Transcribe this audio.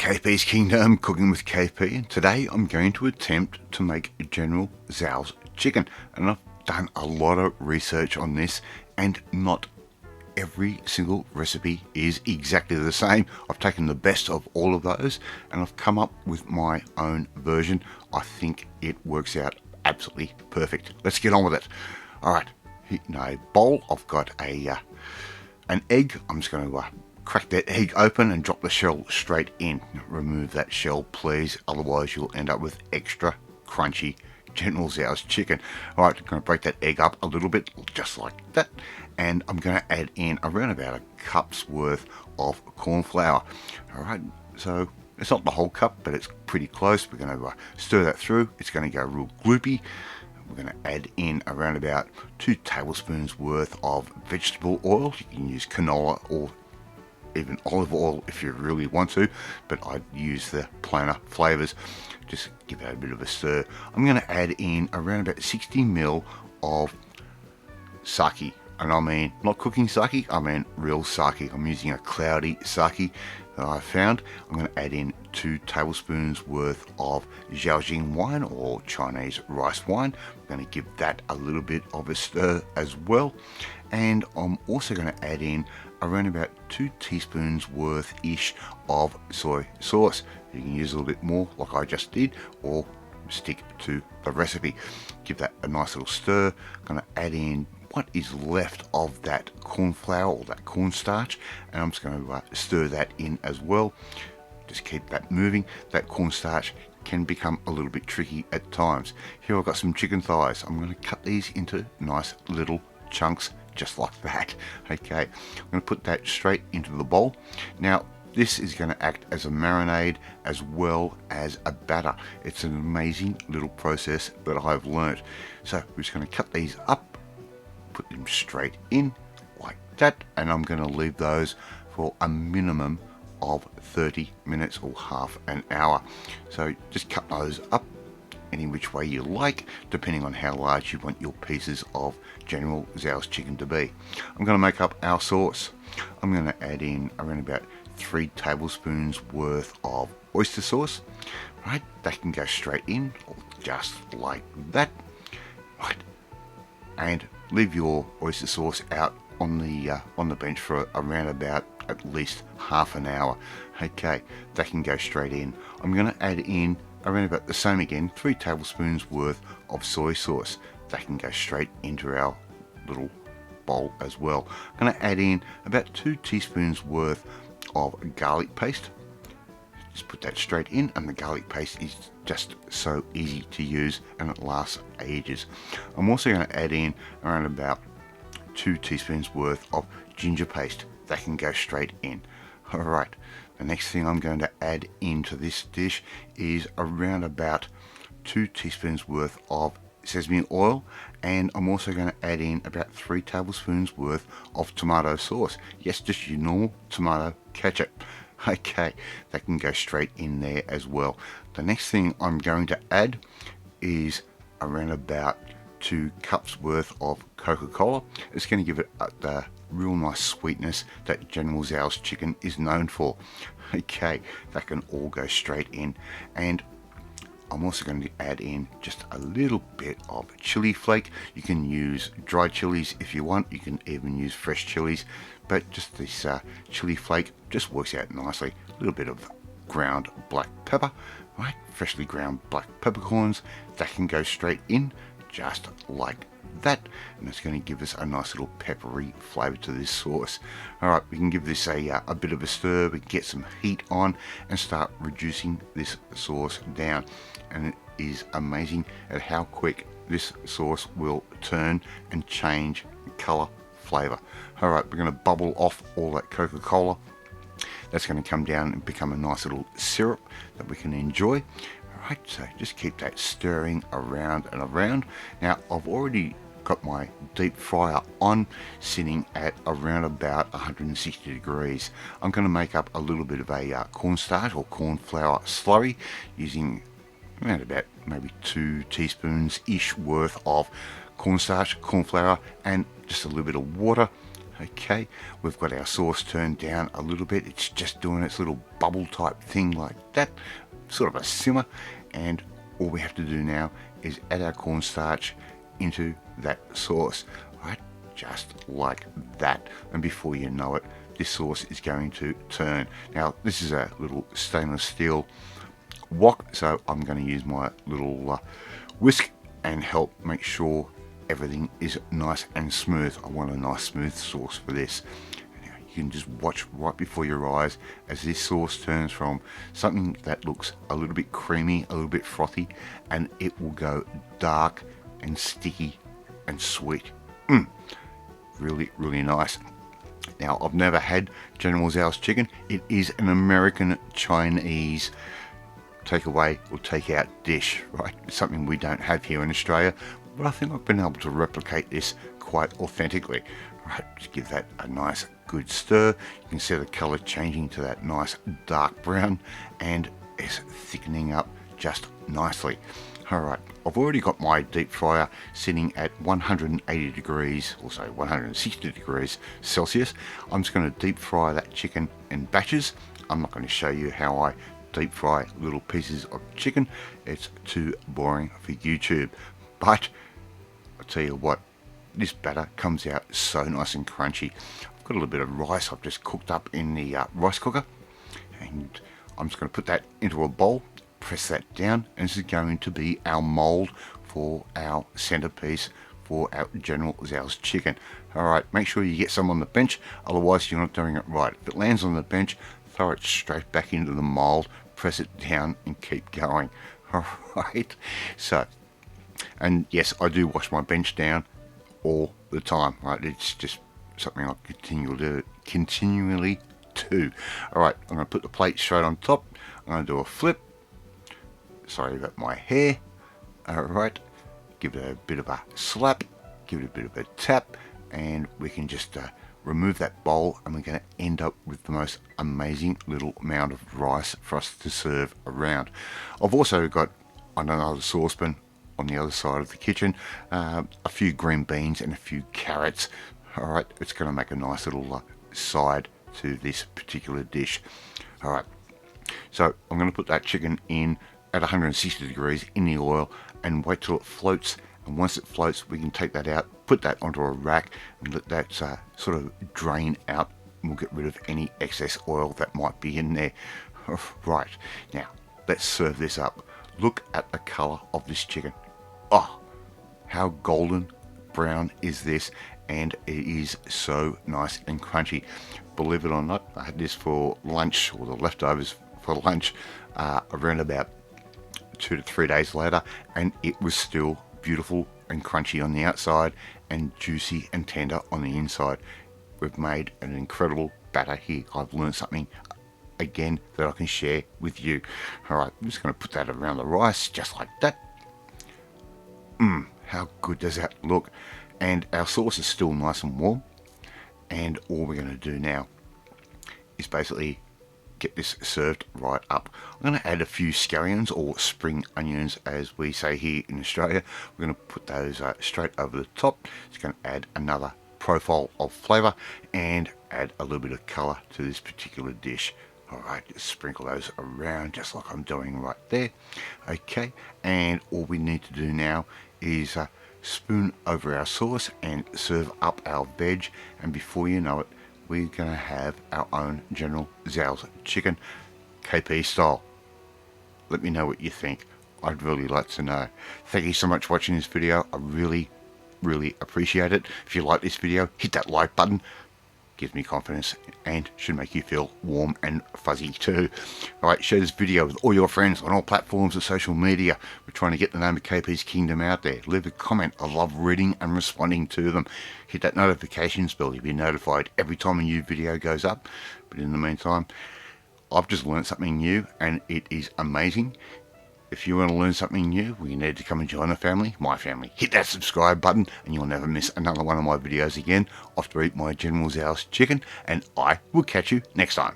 KP's Kingdom, cooking with KP, and today I'm going to attempt to make General Tso's chicken. And I've done a lot of research on this, and not every single recipe is exactly the same. I've taken the best of all of those and I've come up with my own version. I think it works out absolutely perfect. Let's get on with it. Alright, in a bowl I've got an egg. I'm just going to crack that egg open and drop the shell straight in. Remove that shell please, otherwise you'll end up with extra crunchy General Tso's chicken. Alright, I'm going to break that egg up a little bit, just like that, and I'm going to add in around about a cup's worth of corn flour. Alright, so it's not the whole cup, but it's pretty close. We're going to stir that through. It's going to go real gloopy. We're going to add in around about 2 tablespoons worth of vegetable oil. You can use canola or even olive oil if you really want to, but I'd use the plainer flavors. Just give that a bit of a stir. I'm going to add in around about 60 ml of sake, and I mean not cooking sake, I mean real sake. I'm using a cloudy sake that I found. I'm going to add in 2 tablespoons worth of Zhaojing wine or Chinese rice wine. I'm going to give that a little bit of a stir as well, and I'm also going to add in around about 2 teaspoons worth ish of soy sauce. You can use a little bit more like I just did, or stick to the recipe. Give that a nice little stir. I'm going to add in what is left of that corn flour or that cornstarch, and I'm just going to stir that in as well. Just keep that moving. That cornstarch can become a little bit tricky at times. Here I've got some chicken thighs. I'm going to cut these into nice little chunks just like that. Okay, I'm going to put that straight into the bowl. Now this is going to act as a marinade as well as a batter. It's an amazing little process that I've learnt. So we're just going to cut these up, put them straight in like that, and I'm going to leave those for a minimum of 30 minutes or half an hour. So just cut those up any which way you like, depending on how large you want your pieces of General Tso's chicken to be. I'm going to make up our sauce. I'm going to add in around about 3 tablespoons worth of oyster sauce. Right, that can go straight in, just like that. Right, and leave your oyster sauce out on the bench for around about at least half an hour. Okay, that can go straight in. I'm going to add in around about the same again, 3 tablespoons worth of soy sauce. That can go straight into our little bowl as well. I'm going to add in about 2 teaspoons worth of garlic paste. Just put that straight in, and the garlic paste is just so easy to use and it lasts ages. I'm also going to add in around about 2 teaspoons worth of ginger paste. That can go straight in. Alright, the next thing I'm going to add into this dish is around about 2 teaspoons worth of sesame oil, and I'm also going to add in about 3 tablespoons worth of tomato sauce. Yes, just your normal tomato ketchup. Okay, that can go straight in there as well. The next thing I'm going to add is around about 2 cups worth of Coca-Cola. It's going to give it the real nice sweetness that General Tso's chicken is known for. Okay, that can all go straight in, and I'm also going to add in just a little bit of chili flake. You can use dried chilies if you want. You can even use fresh chilies, but just this chili flake just works out nicely. A little bit of ground black pepper, right? Freshly ground black peppercorns. That can go straight in just like that, and it's going to give us a nice little peppery flavor to this sauce. Alright, we can give this a bit of a stir. We can get some heat on and start reducing this sauce down, and it is amazing at how quick this sauce will turn and change color, flavor. Alright, we're going to bubble off all that Coca-Cola. That's going to come down and become a nice little syrup that we can enjoy. Alright, so just keep that stirring around and around. Now I've already got my deep fryer on, sitting at around about 160 degrees. I'm going to make up a little bit of a cornstarch or corn flour slurry using around about maybe 2 teaspoons ish worth of cornstarch, corn flour, and just a little bit of water. Okay, we've got our sauce turned down a little bit. It's just doing its little bubble type thing like that, sort of a simmer. And all we have to do now is add our cornstarch into that sauce, right? Just like that. And before you know it, this sauce is going to turn. Now, this is a little stainless steel wok, so I'm going to use my little whisk and help make sure everything is nice and smooth. I want a nice smooth sauce for this. Now, you can just watch right before your eyes as this sauce turns from something that looks a little bit creamy, a little bit frothy, and it will go dark and sticky and sweet. Really, really nice. Now, I've never had General Tso's chicken. It is an American Chinese takeaway or takeout dish, right? It's something we don't have here in Australia, but I think I've been able to replicate this quite authentically. Right, just give that a nice good stir. You can see the color changing to that nice dark brown, and it's thickening up just nicely. All right, I've already got my deep fryer sitting at 180 degrees, also 160 degrees Celsius. I'm just going to deep fry that chicken in batches. I'm not going to show you how I deep fry little pieces of chicken. It's too boring for YouTube. But I'll tell you what, this batter comes out so nice and crunchy. I've got a little bit of rice I've just cooked up in the rice cooker, and I'm just going to put that into a bowl, press that down, and this is going to be our mold for our centerpiece for our General Tso's chicken. Alright, make sure you get some on the bench, otherwise you're not doing it right. If it lands on the bench, throw it straight back into the mold, press it down, and keep going. Alright, so, and yes, I do wash my bench down all the time, right? It's just something I continually do. Alright, I'm going to put the plate straight on top. I'm going to do a flip. Sorry about my hair. Alright, give it a bit of a slap, give it a bit of a tap, and we can just remove that bowl, and we're going to end up with the most amazing little amount of rice for us to serve around. I've also got on another saucepan on the other side of the kitchen a few green beans and a few carrots. Alright, it's going to make a nice little side to this particular dish. Alright, so I'm going to put that chicken in at 160 degrees in the oil and wait till it floats. And once it floats, we can take that out, put that onto a rack, and let that sort of drain out, and we'll get rid of any excess oil that might be in there. Right, now let's serve this up. Look at the color of this chicken. Oh, how golden brown is this, and it is so nice and crunchy. Believe it or not, I had this for lunch, or the leftovers for lunch, around about 2 to 3 days later, and it was still beautiful and crunchy on the outside and juicy and tender on the inside. We've made an incredible batter here. I've learned something again that I can share with you. Alright, I'm just going to put that around the rice just like that. How good does that look? And our sauce is still nice and warm, and all we're going to do now is basically get this served right up. I'm going to add a few scallions, or spring onions as we say here in Australia. We're going to put those straight over the top. It's going to add another profile of flavour and add a little bit of colour to this particular dish. Alright, just sprinkle those around just like I'm doing right there. Okay, and all we need to do now is spoon over our sauce and serve up our veg, and before you know it, we're going to have our own General Tso's chicken, KP style. Let me know what you think. I'd really like to know. Thank you so much for watching this video. I really appreciate it. If you like this video, hit that like button. Gives me confidence and should make you feel warm and fuzzy too. Alright, share this video with all your friends on all platforms of social media. We're trying to get the name of KP's Kingdom out there. Leave a comment. I love reading and responding to them. Hit that notifications bell. You'll be notified every time a new video goes up. But in the meantime, I've just learned something new, and it is amazing. If you want to learn something new, well, you need to come and join the family, my family. Hit that subscribe button and you'll never miss another one of my videos again. Off to eat my General Tso's chicken, and I will catch you next time.